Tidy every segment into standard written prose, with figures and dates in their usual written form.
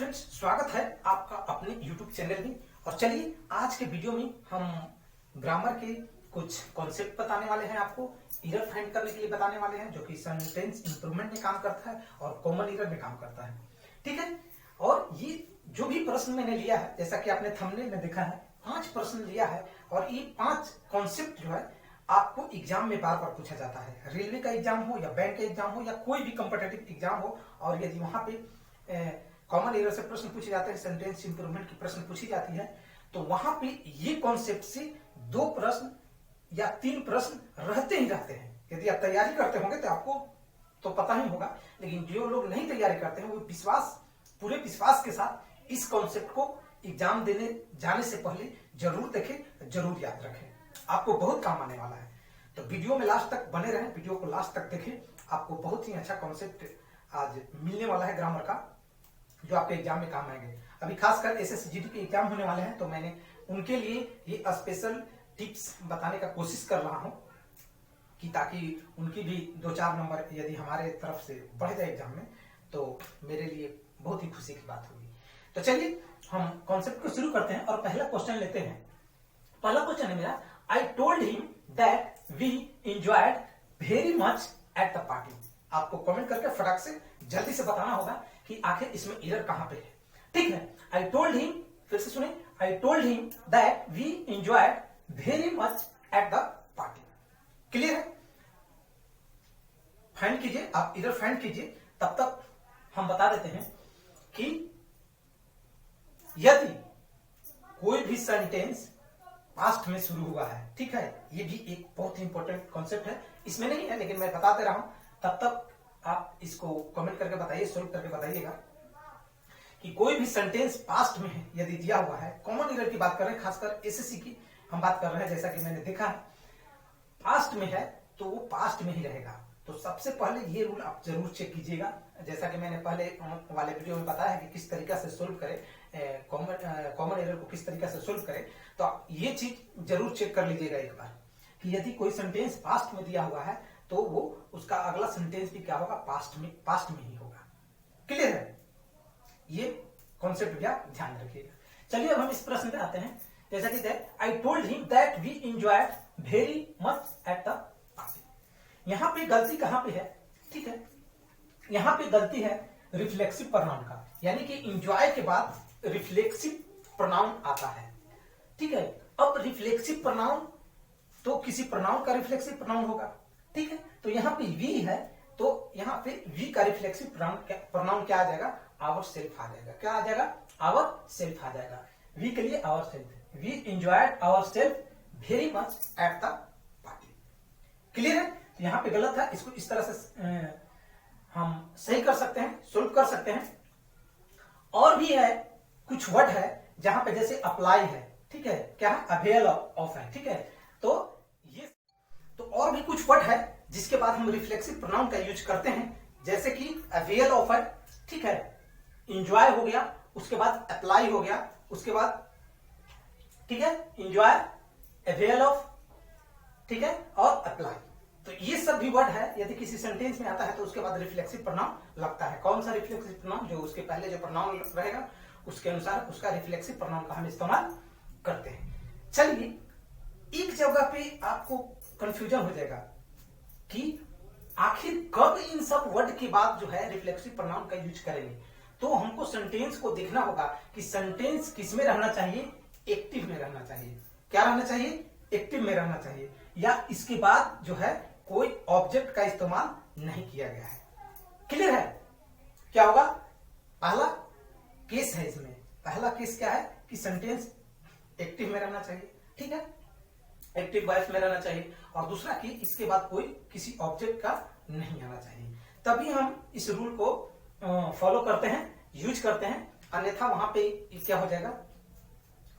Friends, स्वागत है आपका अपने YouTube चैनल में। और चलिए आज के वीडियो में हम ग्रामर के कुछ कॉन्सेप्ट बताने वाले हैं, आपको एरर फाइंड करने के लिए बताने वाले हैं, जो कि सेंटेंस इंप्रूवमेंट में काम करता है और कॉमन एरर में काम करता है। ठीक है। और ये जो भी प्रश्न मैंने लिया है, जैसा कि आपने थंबनेल में देखा है, 5 प्रश्न लिया है और ये 5 कॉन्सेप्ट जो है आपको एग्जाम में बार बार पूछा जाता है। रेलवे का एग्जाम हो या बैंक का एग्जाम हो या कोई भी कॉम्पिटिटिव एग्जाम हो, और यदि वहां पे कॉमन एरर से प्रश्न पूछे जाते हैं, सेंटेंस इंप्रूवमेंट की प्रश्न पूछी जाती है, तो वहां पे ये कॉन्सेप्ट से 2 प्रश्न या 3 प्रश्न रहते ही रहते हैं। यदि आप तैयारी करते होंगे तो आपको तो पता ही होगा, लेकिन जो लोग नहीं तैयारी करते हैं वो पूरे विश्वास के साथ इस कॉन्सेप्ट को एग्जाम देने जाने से पहले जरूर देखें, जरूर याद रखें, आपको बहुत काम आने वाला है। तो वीडियो में लास्ट तक बने रहें, वीडियो को लास्ट तक देखें, आपको बहुत ही अच्छा कॉन्सेप्ट आज मिलने वाला है ग्रामर का, जो आपके एग्जाम में काम आएंगे। अभी खासकर एसएसजीडी के एग्जाम होने वाले हैं, तो मैंने उनके लिए ये स्पेशल टिप्स बताने का कोशिश कर रहा हूं कि ताकि उनकी भी 2-4 नंबर यदि हमारे तरफ से बढ़ जाए एग्जाम में, तो मेरे लिए बहुत ही खुशी की बात होगी। तो चलिए हम कॉन्सेप्ट को शुरू करते हैं और पहला क्वेश्चन लेते हैं। पहला क्वेश्चन है मेरा, I told him that we enjoyed very much at the party. आपको कमेंट करके फटाक से जल्दी से बताना होगा कि आखिर इसमें एरर कहां पे है। ठीक है। आई टोल्ड हिम, फिर से सुने, I told him that we enjoyed very much at the party. Clear है? फाइंड कीजिए, आप एरर फाइंड कीजिए। तब तक हम बता देते हैं कि यदि कोई भी सेंटेंस पास्ट में शुरू हुआ है, ठीक है, ये भी एक बहुत ही इंपॉर्टेंट कॉन्सेप्ट है, इसमें नहीं है लेकिन मैं बता दे रहा हूं, तब तक आप इसको कमेंट करके बताइए, सोल्व करके बताइएगा कि कोई भी सेंटेंस पास्ट में है यदि दिया हुआ है। कॉमन एरर की बात कर रहे हैं, खासकर एसएससी की हम बात कर रहे हैं। जैसा कि मैंने देखा है, पास्ट में है तो वो पास्ट में ही रहेगा। तो सबसे पहले ये रूल आप जरूर चेक कीजिएगा, जैसा कि मैंने पहले वाले वीडियो में बताया है कि किस तरीका से सोल्व करें, कॉमन एरर को किस तरीका से सोल्व करें। तो आप ये चीज जरूर चेक कर लीजिएगा एक बार कि यदि कोई सेंटेंस पास्ट में दिया हुआ है तो वो उसका अगला सेंटेंस भी क्या होगा, पास्ट में ही होगा। क्लियर है? ये कॉन्सेप्ट भी आप ध्यान रखिएगा। चलिए अब हम इस प्रश्न पे आते हैं। जैसा कि I told him that we enjoyed very much at the party. यहां पे गलती कहां पे है? ठीक है, यहां पे गलती है रिफ्लेक्सिव प्रोनाउन का, यानी कि एंजॉय के बाद रिफ्लेक्सिव प्रोनाउन आता है। ठीक है। अब रिफ्लेक्सिव प्रोनाउन तो किसी प्रोनाउन का रिफ्लेक्सिव प्रोनाउन होगा। ठीक है। तो यहाँ पे वी है, तो यहाँ पे वी का रिफ्लेक्सिव प्रोनाउन क्या आ जाएगा? आवर सेल्फ आ जाएगा। क्या आ जाएगा? आवर सेल्फ आ जाएगा। वी के लिए our self. We enjoyed our self very much at the party. Clear है? तो यहाँ पे गलत है, इसको इस तरह से हम सही कर सकते हैं, सोल्व कर सकते हैं। और भी है, कुछ वर्ड है जहां पे जैसे अप्लाई है, ठीक है, क्या है, अवेल ऑफ है, ठीक है। तो ये तो और भी कुछ वर्ड है जिसके बाद हम रिफ्लेक्सिव प्रोनाउन का यूज करते हैं, जैसे कि अवेल ऑफ है, ठीक है, एंजॉय हो गया, उसके बाद अप्लाई हो गया, उसके बाद ठीक है, एंजॉय, अवेल ऑफ, ठीक है, और अप्लाई। तो ये सब भी वर्ड है, यदि किसी सेंटेंस में आता है तो उसके बाद रिफ्लेक्सिव प्रोनाउन लगता है। कौन सा रिफ्लेक्सिव प्रोनाउन? जो उसके पहले जो प्रोनाउन रहेगा उसके अनुसार उसका रिफ्लेक्सिव प्रोनाउन का हम इस्तेमाल करते हैं। चलिए, एक जगह पे आपको कंफ्यूजन हो जाएगा कि आखिर कब इन सब वर्ड के बाद जो है रिफ्लेक्सिव प्रोनाउन का यूज करेंगे। तो हमको सेंटेंस को देखना होगा कि सेंटेंस किस में रहना चाहिए, एक्टिव में रहना चाहिए। क्या रहना चाहिए? एक्टिव में रहना चाहिए, या इसके बाद जो है कोई ऑब्जेक्ट का इस्तेमाल नहीं किया गया है। क्लियर है? क्या होगा? पहला केस है इसमें, पहला केस क्या है कि सेंटेंस एक्टिव में रहना चाहिए, ठीक है, एक्टिव वॉइस में रहना चाहिए। और दूसरा कि इसके बाद कोई किसी ऑब्जेक्ट का नहीं आना चाहिए। तभी हम इस रूल को फॉलो करते हैं, यूज करते हैं, अन्यथा वहां पे क्या हो जाएगा?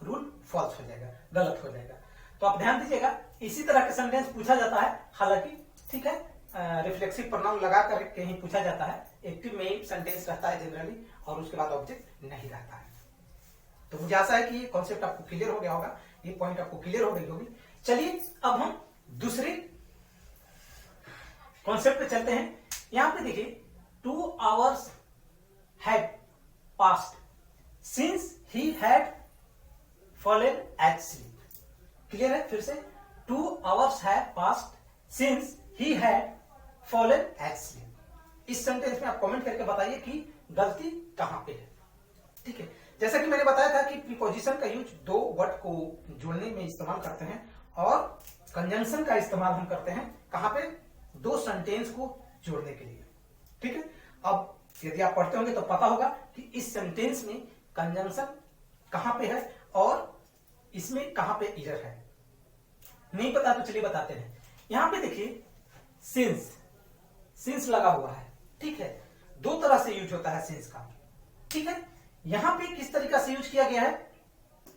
रूल फॉल्स हो जाएगा, गलत हो जाएगा। तो आप ध्यान दीजिएगा, इसी तरह का सेंटेंस पूछा जाता है, हालांकि ठीक है, रिफ्लेक्सिव प्रोनाउन लगा करके ही पूछा जाता है। एक्टिव में ही सेंटेंस रहता है जनरली, और उसके बाद ऑब्जेक्ट नहीं रहता है। तो मुझे आशा है कि ये कॉन्सेप्ट आपको क्लियर हो गया होगा, ये पॉइंट आपको क्लियर हो गई होगी। चलिए अब हम दूसरे कॉन्सेप्ट पे चलते हैं। यहां पे देखिए, 2 hours had past, since he had fallen at sleep. Clear है? फिर से 2 hours have passed since he had fallen at sleep. इस सेंटेंस में आप कमेंट करके बताइए कि गलती कहां पे है। ठीक है, जैसा कि मैंने बताया था कि प्रीपोजिशन का यूज दो वर्ड को जोड़ने में इस्तेमाल करते हैं और कंजंक्शन का इस्तेमाल हम करते हैं कहां पे? दो सेंटेंस को जोड़ने के लिए। ठीक है, अब यदि आप पढ़ते होंगे तो पता होगा कि इस सेंटेंस में कंजंक्शन कहां पे है और इसमें कहां पे इरर है। नहीं पता तो चलिए बताते हैं। यहां पे देखिए सिंस लगा हुआ है। ठीक है, दो तरह से यूज होता है सिंस का। ठीक है, यहां पे किस तरीका से यूज किया गया है?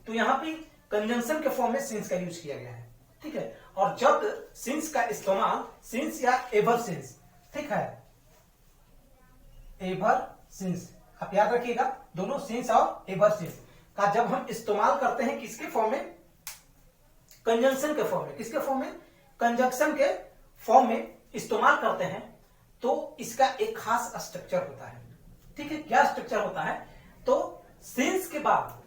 तो यहां पे कंजंक्शन के फॉर्म में सिंस का यूज किया गया है। ठीक है, और जब सिंस का इस्तेमाल सिंस या एवर सिंस, ठीक है, एवर सिंस, आप याद रखिएगा दोनों सिंस और एवर सिंस का जब हम इस्तेमाल करते हैं किसके फॉर्म में? कंजंक्शन के फॉर्म में। किसके फॉर्म में? कंजंक्शन के फॉर्म में इस्तेमाल करते हैं तो इसका एक खास स्ट्रक्चर होता है। ठीक है, क्या स्ट्रक्चर होता है? तो सिंस के बाद,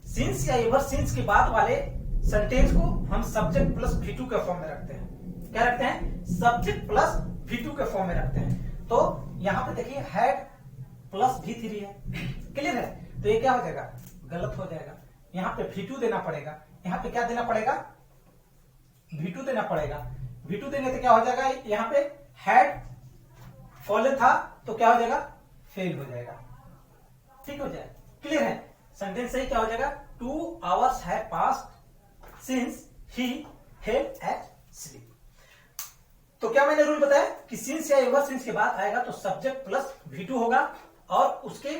सिंस या एवर सिंस के बाद वाले सेंटेंस को हम सब्जेक्ट प्लस V2 के फॉर्म में रखते हैं। क्या रखते हैं? सब्जेक्ट प्लस V2 के फॉर्म में रखते हैं। तो यहां पे देखिए हैड प्लस V3 है। क्लियर है? तो ये क्या हो जाएगा? गलत हो जाएगा। यहां पे V2 देना पड़ेगा। यहां पे क्या देना पड़ेगा? V2 देना पड़ेगा। V2 देने से क्या हो जाएगा? यहां पे हैड फॉलन था तो क्या हो जाएगा? फेल हो जाएगा। ठीक हो जाएगा? क्लियर है? सेंटेंस सही क्या हो जाएगा? 2 hours have passed since he had at sleep। तो क्या मैंने रूल बताया कि सिंस या एवर सिंस के बाद आएगा तो सब्जेक्ट प्लस V2 होगा और उसके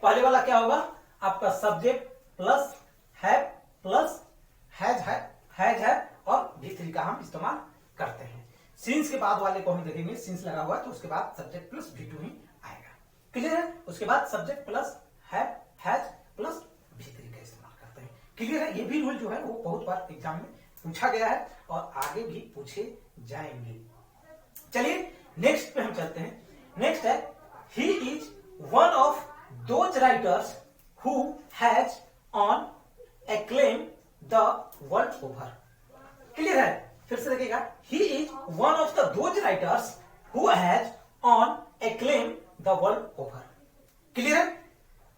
पहले वाला क्या होगा? आपका subject plus have plus has और V3 का हम इस्तेमाल करते हैं। सिंस के बाद वाले को हम देखेंगे, सिंस लगा हुआ है तो उसके बाद सब्जेक्ट प्लस V2 ही आएगा। क्लियर है? उसके बाद subject plus has plus V3 का इस्तेमाल करते हैं। क्लियर है? ये भी रूल जो है वो बहुत बार एग्जाम में पूछा गया है और आगे भी पूछे जाएंगे। चलिए नेक्स्ट पे हम चलते हैं। नेक्स्ट है he is one of those writers who has on acclaim the world over. Clear है? फिर से देखिएगा, he is one of the those writers who has on acclaim the world over. Clear है?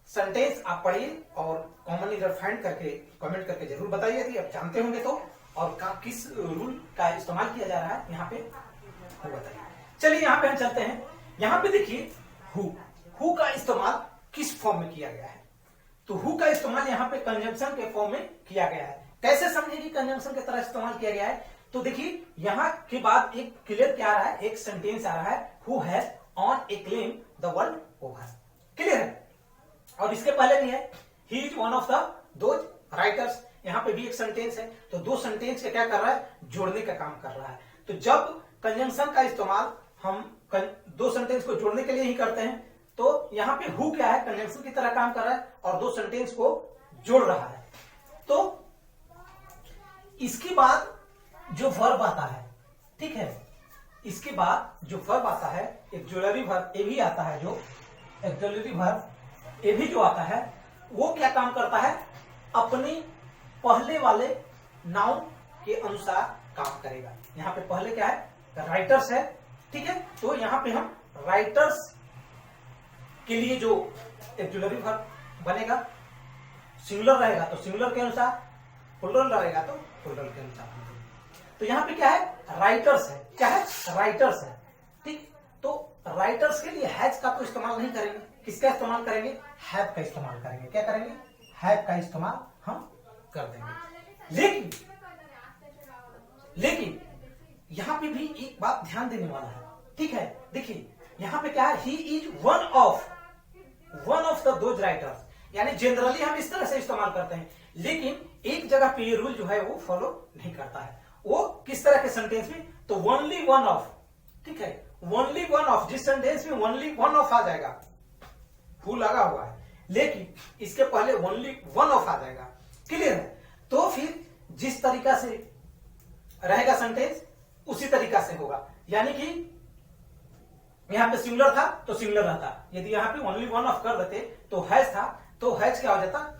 सेंटेंस आप पढ़िए और common error find करके comment करके जरूर बताइए यदि आप जानते होंगे तो, और किस रूल का इस्तेमाल किया जा रहा है यहाँ पे वो बताइए। चलिए यहाँ पे हम चलते हैं। यहाँ पे देखिए हु का इस्तेमाल किस फॉर्म में किया गया है? तो हु का इस्तेमाल यहाँ पे कंजंक्शन के फॉर्म में किया गया है। कैसे समझे कि कंजंक्शन की तरह इस्तेमाल किया गया है? तो देखिए यहाँ के बाद एक क्लियर क्या आ रहा है? एक सेंटेंस आ रहा है who has on A claim the world over. Clear है? और इसके पहले भी है he is one of the those writers. यहाँ पे भी एक सेंटेंस है तो दो सेंटेंस का क्या कर रहा है? जोड़ने का काम कर रहा है। तो जब कंजंक्शन का इस्तेमाल हम दो सेंटेंस को जोड़ने के लिए ही करते हैं तो यहाँ पे हु क्या है? कंजंक्शन की तरह काम कर रहा है और दो सेंटेंस को जोड़ रहा है। तो इसके बाद जो वर्ब आता है, ठीक है, इसके बाद जो वर्ब आता है एक्जुलरी वर्ब ए भी आता है, जो एक्जुलरी वर्ब ए भी जो आता है वो क्या काम करता है? अपने पहले वाले नाउन के अनुसार काम करेगा। यहाँ पे पहले क्या है? राइटर्स है। ठीक है, तो यहाँ पे हम राइटर्स के लिए जो एक्जुलरी वर्ब बनेगा सिंगुलर रहेगा तो सिंगुलर के अनुसार, प्लुरल रहेगा तो प्लुरल के अनुसार। तो यहाँ पे क्या है? राइटर्स है। क्या है? राइटर्स है। ठीक, तो राइटर्स के लिए हैज का तो इस्तेमाल नहीं करेंगे। किसका इस्तेमाल करेंगे? हैव का इस्तेमाल करेंगे। क्या करेंगे? हैव का इस्तेमाल हम कर देंगे। लेकिन यहां पे भी एक बात ध्यान देने वाला है। ठीक है, देखिए यहां पे क्या है? He is one of the those writers, यानी जनरली हम इस तरह से इस्तेमाल करते हैं, लेकिन एक जगह पे ये रूल जो है वो फॉलो नहीं करता है। वो किस तरह के सेंटेंस में? तो ओनली वन ऑफ। ठीक है, ओनली वन ऑफ, जिस सेंटेंस में ओनली वन ऑफ आ जाएगा, हु लगा हुआ है लेकिन इसके पहले ओनली वन ऑफ आ जाएगा। क्लियर है? तो फिर जिस तरीका से रहेगा सेंटेंस उसी तरीका से होगा। यानी कि यहां पे सिंगुलर था तो सिंगुलर रहता, यदि यहां पे ओनली वन ऑफ कर देते तो हैज था तो हैज क्या हो जाता,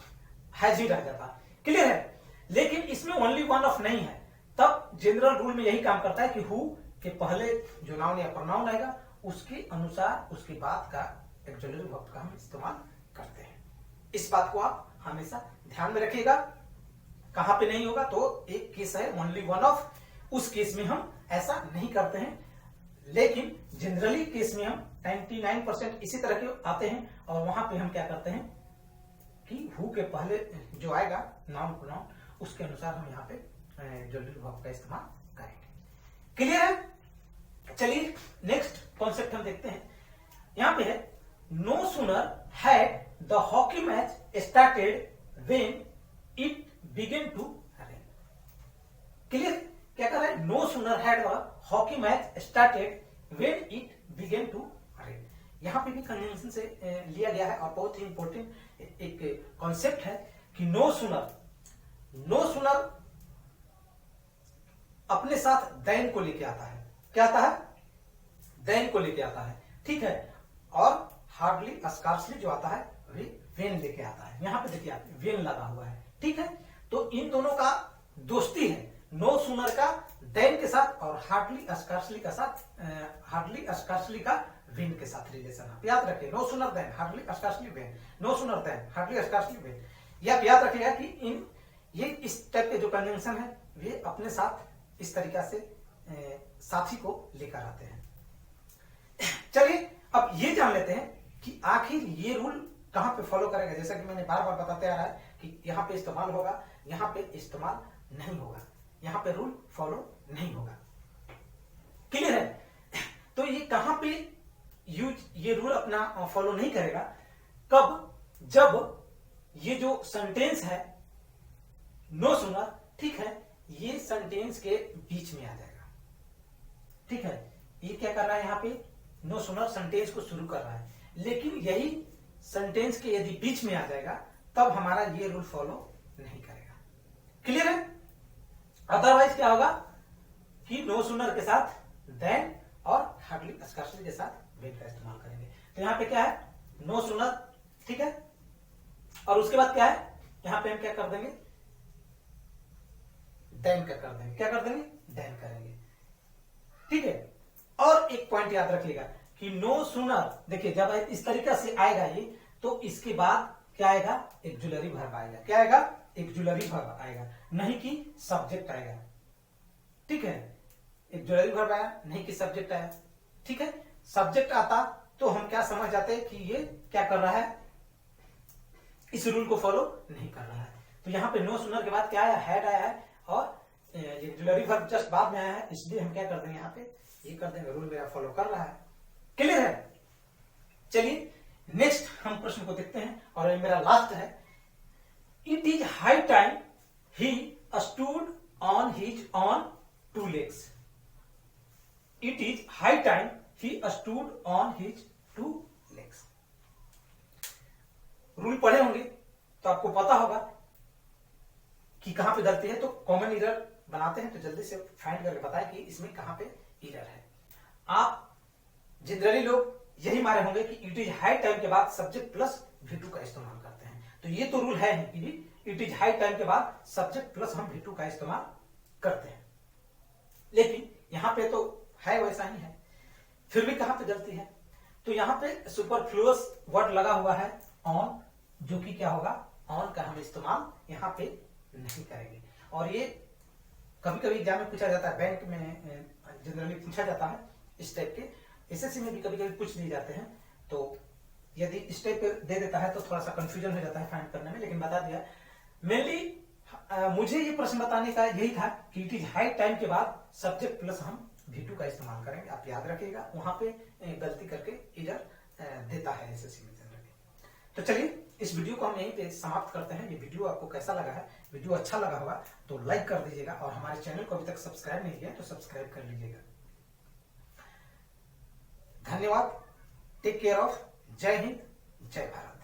हैज ही रह जाता। क्लियर है। लेकिन इसमें ओनली वन ऑफ नहीं है, तब जनरल रूल में यही काम करता है कि हु के पहले जो नाउन या प्रोनाउन आएगा उसके अनुसार उसके बाद का ऑक्सिलरी वर्ब का हम इस्तेमाल करते हैं। इस बात को आप हमेशा ध्यान में रखिएगा। कहां पे नहीं होगा तो एक केस है ओनली वन ऑफ, उस केस में हम ऐसा नहीं करते हैं, लेकिन जनरली केस में हम 99% इसी तरह के आते हैं और वहां पे हम क्या करते हैं कि हु के पहले जो आएगा नाउन प्रोनाउन उसके अनुसार हम यहाँ पे ऑक्सिलरी वर्ब का इस्तेमाल करेंगे। क्लियर है। चलिए नेक्स्ट कॉन्सेप्ट हम देखते हैं। यहां पे है no sooner had the hockey match started when it began to rain. Clear. क्या कर रहा है, no sooner had the hockey match started when it began to rain. यहां पे भी कंजंक्शन से लिया गया है और बहुत ही इंपॉर्टेंट एक कॉन्सेप्ट है कि नो सूनर अपने साथ दैन को लेके आता है। क्या आता है, दैन को लेके आता है, ठीक है। और हार्डली स्कार्सली जो आता है वे वेन लेके आता है। यहां पे देखिए वेन लगा हुआ है, ठीक है। तो इन दोनों का दोस्ती है, नो सूनर का देन के साथ और हार्डली स्कार्सली का साथ, हार्डली स्कार्सली का वेन के साथ रिलेशन। आप याद रखिए, no sooner than hardly scarcely when, no sooner than hardly scarcely when. यह याद रखिएगा कि इन ये इस टाइप के जो कंजंक्शन है वे अपने साथ इस तरीका से साथी को लेकर आते हैं। चलिए अब ये जान लेते हैं कि आखिर ये रूल कहां पे फॉलो करेगा। जैसा कि मैंने बार बार बताते आ रहा है कि यहां पे इस्तेमाल होगा, यहां पे इस्तेमाल नहीं होगा, यहां पे रूल फॉलो नहीं होगा। क्लियर है। तो ये कहां पे ये रूल अपना फॉलो नहीं करेगा, कब, जब ये जो सेंटेंस है नो सूनर, ठीक है, ये सेंटेंस के बीच में आ जाएगा, ठीक है। ये क्या कर रहा है, यहाँ पे नो सूनर सेंटेंस को शुरू कर रहा है, लेकिन यही सेंटेंस के यदि बीच में आ जाएगा तब हमारा ये रूल फॉलो नहीं करेगा। क्लियर है। अदरवाइज क्या होगा कि नो सूनर के साथ देन और हार्डली स्कार्सली के साथ वेन का इस्तेमाल करेंगे। तो यहां पे क्या है, नो सूनर, ठीक है, और उसके बाद क्या है, यहां पे हम क्या कर देंगे, देन का कर देंगे। क्या कर देंगे, देन करेंगे, ठीक है। और एक पॉइंट याद रखिएगा कि नो सूनर, देखिए जब इस तरीका से आएगा ये, तो इसके बाद क्या आएगा, ऑक्सिलरी वर्ब आएगा। क्या आएगा, ऑक्सिलरी वर्ब आएगा, नहीं कि सब्जेक्ट आएगा, ठीक है। ऑक्सिलरी वर्ब आया, नहीं कि सब्जेक्ट आया, ठीक है। सब्जेक्ट आता तो हम क्या समझ जाते हैं कि ये क्या कर रहा है, इस रूल को फॉलो नहीं कर रहा है। तो यहां पे नो सूनर के बाद क्या आया, हैड आया है और ऑक्सिलरी वर्ब जस्ट बाद में आया है, इसलिए हम क्या कर देंगे, यहाँ पे ये कर देंगे, रूल मेरा फॉलो कर रहा है। क्लियर है। चलिए नेक्स्ट हम प्रश्न को देखते हैं और ये मेरा लास्ट है। It is high time he stood on his on two legs. It is high time he stood on his two legs. Rule पढ़े होंगे तो आपको पता होगा कि कहां पे गलती है, तो कॉमन एरर बनाते हैं, तो जल्दी से फाइंड करके बताएं कि इसमें कहां पे एरर है। आप जनरली लोग यही मारे होंगे कि इट इज हाई टाइम के बाद सब्जेक्ट प्लस V2 का इस्तेमाल करते हैं। तो ये तो रूल है कि इट इज हाई टाइम के बाद सब्जेक्ट प्लस हम V2 का इस्तेमाल करते हैं, लेकिन यहां पे तो है वैसा ही है, फिर भी कहां पे गलती है, तो यहां पे सुपरफ्लुअस वर्ड लगा हुआ है ऑन, जो कि क्या होगा, ऑन का हम इस्तेमाल यहां पे नहीं करेंगे। और ये कभी कभी एग्जाम में पूछा जाता है, बैंक में जनरली पूछा जाता है इस टाइप के, एसएससी में भी कभी कभी पूछ लिए जाते हैं। तो यदि इस टाइप पे दे देता है तो थोड़ा सा कंफ्यूजन हो जाता है फाइंड करने में, लेकिन बता दिया। मेनली मुझे ये प्रश्न बताने का यही था कि इट इज हाई टाइम के बाद सब्जेक्ट प्लस हम V2 का इस्तेमाल करेंगे। आप याद रखिएगा, वहां पे गलती करके एरर देता है एसएससी में जनरली। तो चलिए इस वीडियो को हम यहीं पे समाप्त करते हैं। ये वीडियो आपको कैसा लगा है, वीडियो अच्छा लगा होगा तो लाइक कर दीजिएगा, और हमारे चैनल को अभी तक सब्सक्राइब नहीं किया तो सब्सक्राइब कर लीजिएगा। धन्यवाद। Take care of. जय हिंद, जय भारत।